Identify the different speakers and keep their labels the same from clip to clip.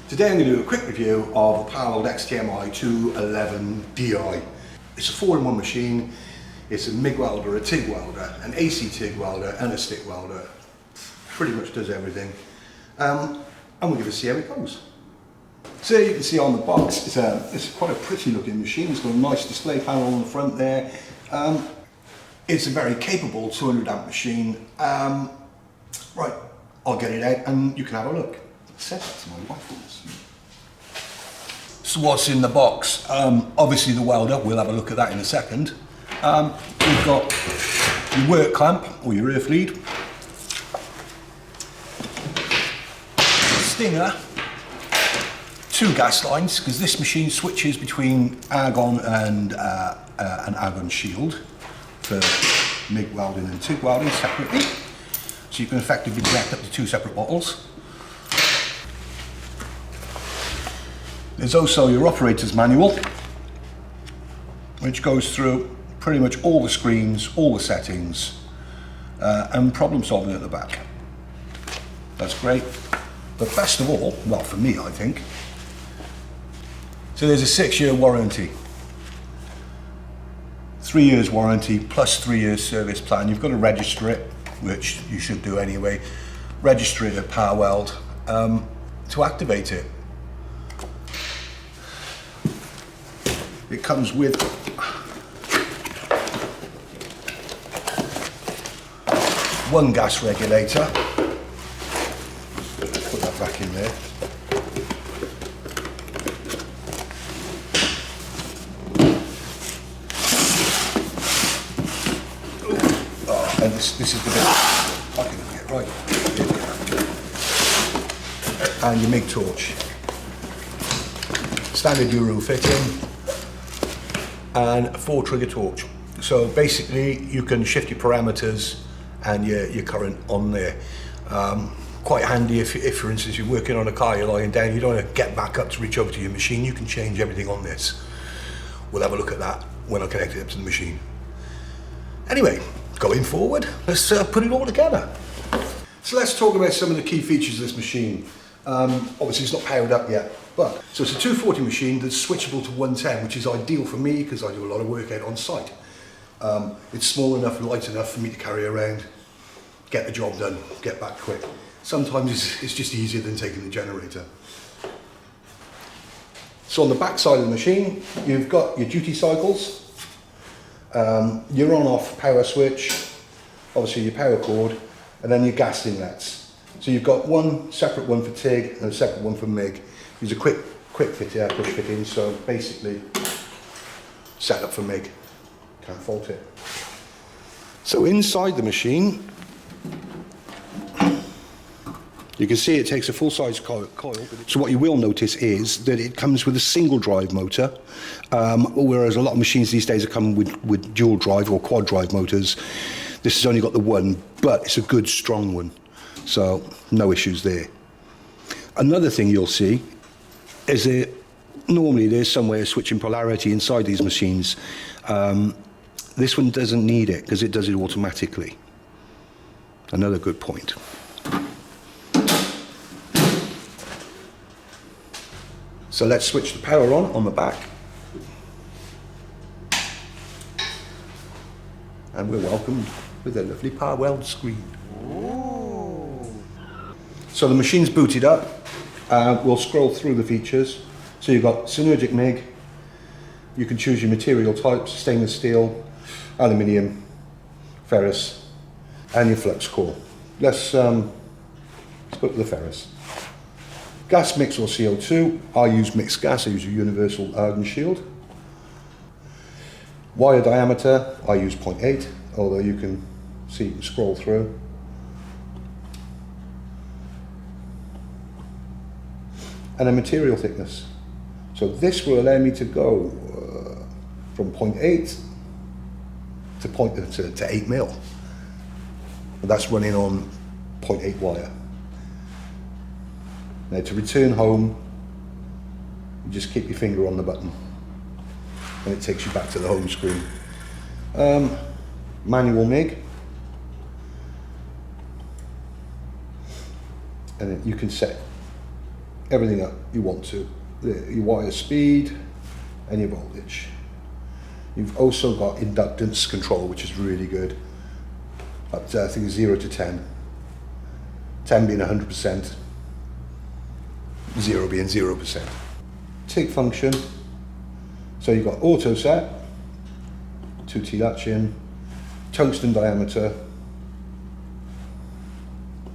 Speaker 1: Today I'm going to do a quick review of the Parweld XTM211Di. It's a 4-in-1 machine. It's a MIG welder, a TIG welder, an AC TIG welder and a stick welder. Pretty much does everything. And we're going to see how it goes. So you can see on the box, it's quite a pretty looking machine. It's got a nice display panel on the front there. It's a very capable 200 amp machine. Right, I'll get it out and you can have a look. Set that to my waffles. So what's in the box? Obviously the welder, we'll have a look at that in a second. We've got your work clamp or your earth lead, stinger, 2 gas lines, because this machine switches between argon and an argon shield for MIG welding and TIG welding separately. So you can effectively connect up to 2 separate bottles. There's also your operator's manual, which goes through pretty much all the screens, all the settings, and problem solving at the back. That's great. But best of all, well for me I think, so there's a 6-year warranty. 3 years warranty plus 3 years service plan. You've got to register it, which you should do anyway. Register it at Parweld to activate it. It comes with one gas regulator. Put that back in there. Oh, and this is the bit I can get right. And your MIG torch. Standard Euro fitting. And a 4-trigger torch. So basically you can shift your parameters and your current on there. Quite handy if for instance you're working on a car, you're lying down, you don't want to get back up to reach over to your machine, you can change everything on this. We'll have a look at that when I connect it up to the machine. Anyway, going forward, let's put it all together. So let's talk about some of the key features of this machine. Obviously it's not powered up yet, but so it's a 240 machine that's switchable to 110, which is ideal for me because I do a lot of work out on site. It's small enough and light enough for me to carry around, get the job done, get back quick. Sometimes it's just easier than taking the generator. So on the back side of the machine, you've got your duty cycles, your on-off power switch, obviously your power cord, and then your gas inlets. So you've got one separate one for TIG and a separate one for MIG. These are quick fit out, push fit in, so basically set up for MIG. Can't fault it. So inside the machine, you can see it takes a full-size coil. So what you will notice is that it comes with a single drive motor, whereas a lot of machines these days are coming with dual drive or quad drive motors. This has only got the one, but it's a good strong one. So no issues there. Another thing you'll see is that normally there's some way of switching polarity inside these machines. This one doesn't need it because it does it automatically. Another good point. So let's switch the power on the back. And we're welcomed with a lovely Parweld screen. So the machine's booted up. We'll scroll through the features. So you've got synergic MIG. You can choose your material types: stainless steel, aluminium, ferrous, and your flux core. Let's go to the ferrous. Gas mix or CO2. I use mixed gas. I use a universal argon shield. Wire diameter. I use 0.8, although you can see, you can scroll through. And a material thickness. So this will allow me to go from 0.8 to 8 mil. And that's running on 0.8 wire. Now to return home, you just keep your finger on the button and it takes you back to the home screen. Manual MIG. And you can set everything up you want to. Your wire speed and your voltage. You've also got inductance control, which is really good. Up to, I think, 0 to 10. 10 being 100%, 0 being 0%. Tick function. So you've got auto set, 2T latch-in, tungsten diameter,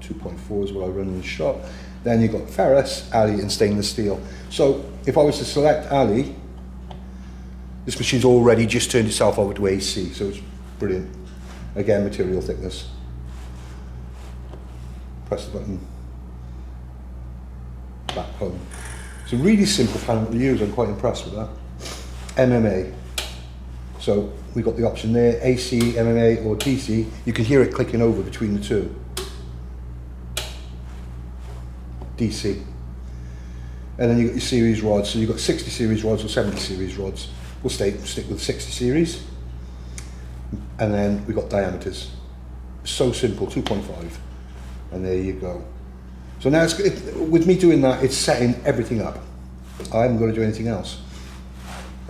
Speaker 1: 2.4 is what I run in the shop. Then you've got ferrous, alley and stainless steel. So if I was to select alley, this machine's already just turned itself over to AC, so it's brilliant. Again, material thickness. Press the button, back home. It's a really simple panel to use, I'm quite impressed with that. MMA. So we've got the option there, AC, MMA or DC. You can hear it clicking over between the two. DC. And then you've got your series rods. So you've got 60 series rods or 70 series rods. We'll stick with 60 series. And then we've got diameters. So simple, 2.5. And there you go. So now with me doing that, it's setting everything up. I haven't got to do anything else.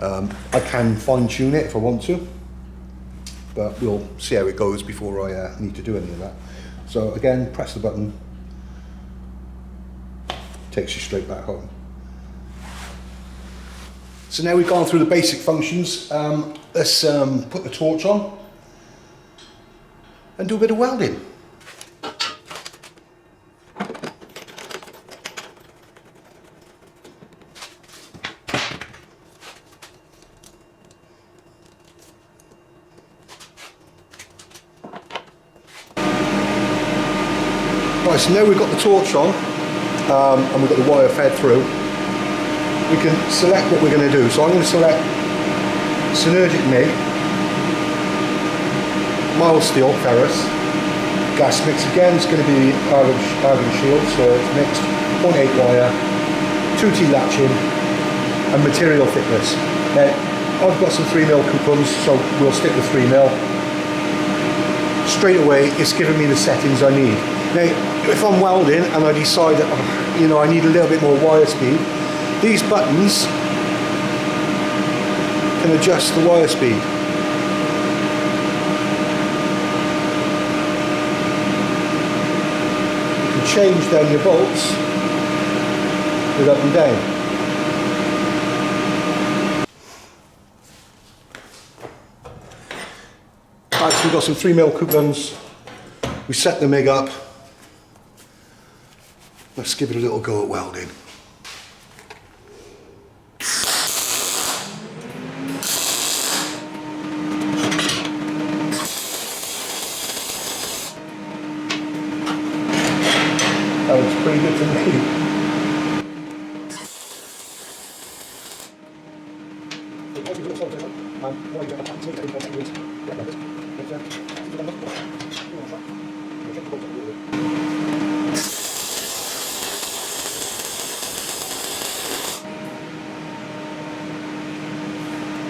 Speaker 1: I can fine tune it if I want to, but we'll see how it goes before I need to do any of that. So again, press the button, takes you straight back home. So now we've gone through the basic functions, let's put the torch on and do a bit of welding. Right, so now we've got the torch on and we've got the wire fed through. We can select what we're going to do. So I'm going to select Synergic MIG, mild steel ferrous, gas mix again. It's going to be argon shield, so it's mixed, 0.8 wire, 2T latch-in, and material thickness. Now I've got some 3mm coupons, so we'll stick with 3mm. Straight away, it's giving me the settings I need. Now, if I'm welding and I decide that, you know, I need a little bit more wire speed, these buttons can adjust the wire speed. You can change down your volts with up and down. Right, so we've got some 3mm coupons. We set the MIG up. Let's give it a little go at welding. That looks pretty good to me.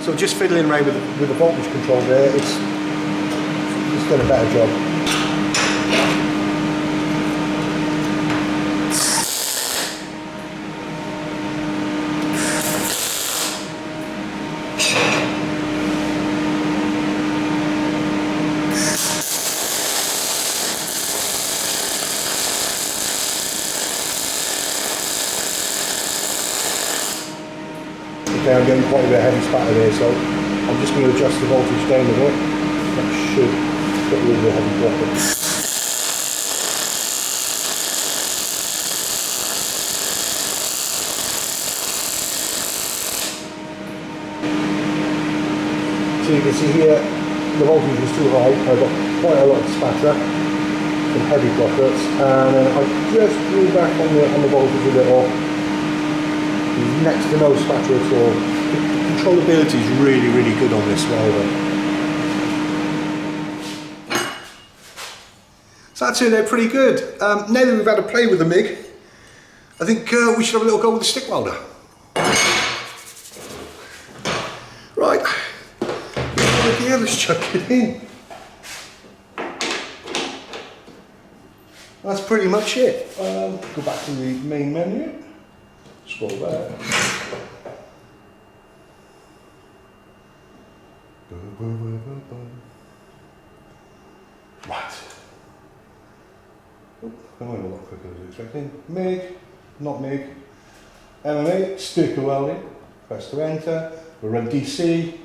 Speaker 1: So just fiddling around with the voltage control there, it's done a better job. Okay, I'm getting quite a bit of heavy spatter there, so I'm just going to adjust the voltage down a bit. That should get rid of the heavy dropper. So you can see here, the voltage is too high. I've got quite a lot of spatter, some heavy droplets, and then I just drew back on the voltage a little. Next to no spatter at all. The controllability is really, really good on this welder. So that turned out pretty good. Now that we've had a play with the MIG, I think we should have a little go with the stick welder. Right, here, let's chuck it in. That's pretty much it. Go back to the main menu. Scroll back. Right. Oh, that went a lot quicker than I was expecting. MIG, not MIG. MMA, sticker welding. Press to enter. We'll run DC.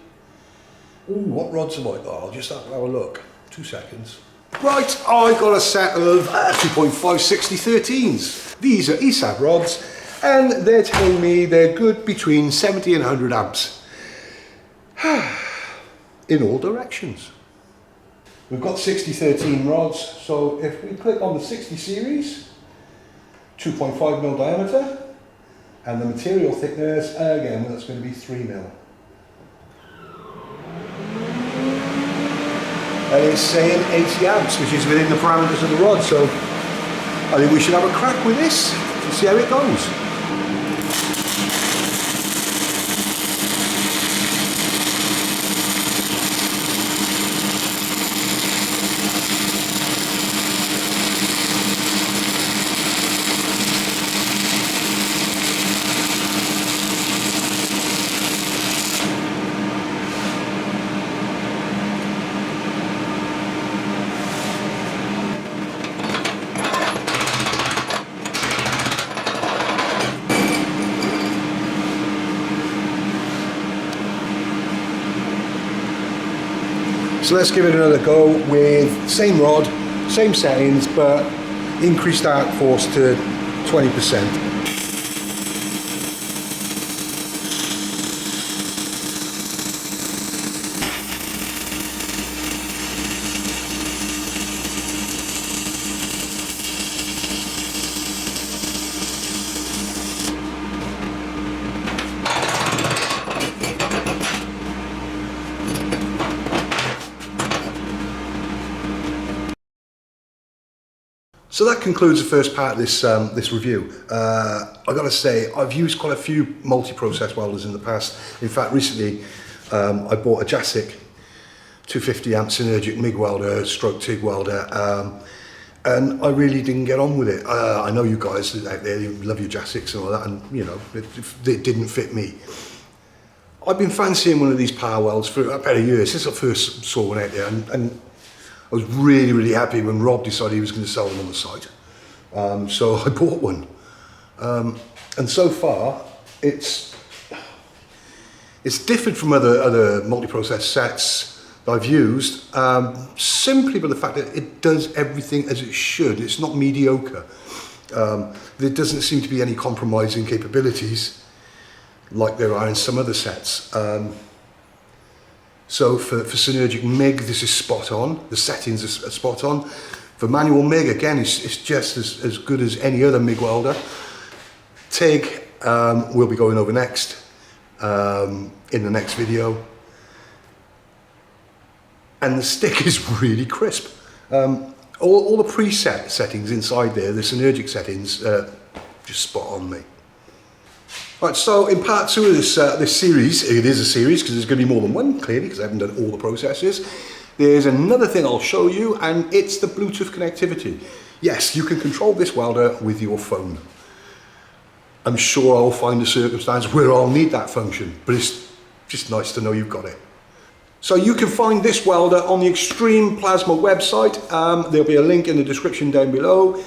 Speaker 1: Ooh, what rods have I got? I'll just have a look. 2 seconds. Right, I got a set of 2.5 6013s. These are ESAB rods, and they're telling me they're good between 70 and 100 amps. In all directions. We've got 6013 rods, so if we click on the 60 series, 2.5mm diameter, and the material thickness, again, that's going to be 3mm. And it's saying 80 amps, which is within the parameters of the rod, so I think we should have a crack with this and see how it goes. So let's give it another go with same rod, same settings, but increased arc force to 20%. So that concludes the first part of this review. I've got to say, I've used quite a few multi-process welders in the past. In fact, recently I bought a Jasic 250 amp synergic MIG welder, stroke TIG welder, and I really didn't get on with it. I know you guys out there, you love your Jasics and all that, and you know, it didn't fit me. I've been fancying one of these Parwelds for about a year, since I first saw one out there, and I was really, really happy when Rob decided he was going to sell them on the site. So I bought one. And so far, it's different from other multi-process sets that I've used, simply by the fact that it does everything as it should. It's not mediocre. There doesn't seem to be any compromising capabilities like there are in some other sets. So for synergic MIG, this is spot on. The settings are spot on. For manual MIG, again, it's just as good as any other MIG welder. TIG, we'll be going over next, in the next video. And the stick is really crisp. All the preset settings inside there, the synergic settings, just spot on, mate. Right, so in part 2 of this series, it is a series because there's going to be more than one, clearly, because I haven't done all the processes. There's another thing I'll show you, and it's the Bluetooth connectivity. Yes, you can control this welder with your phone. I'm sure I'll find a circumstance where I'll need that function, but it's just nice to know you've got it. So you can find this welder on the Extreme Plasma website. There'll be a link in the description down below.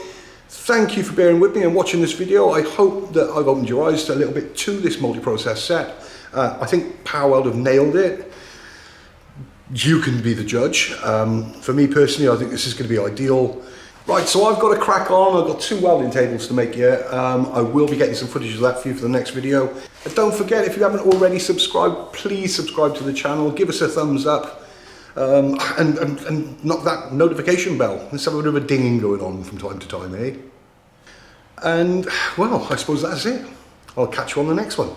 Speaker 1: Thank you for bearing with me and watching this video. I hope that I've opened your eyes a little bit to this multi-process set. I think Parweld have nailed it. You can be the judge. For me personally, I think this is going to be ideal. Right, so I've got to crack on. I've got 2 welding tables to make here. I will be getting some footage of that for you for the next video. And don't forget, if you haven't already subscribed, please subscribe to the channel. Give us a thumbs up. And knock that notification bell. Let's have a bit of a dinging going on from time to time, eh? And, well, I suppose that's it. I'll catch you on the next one.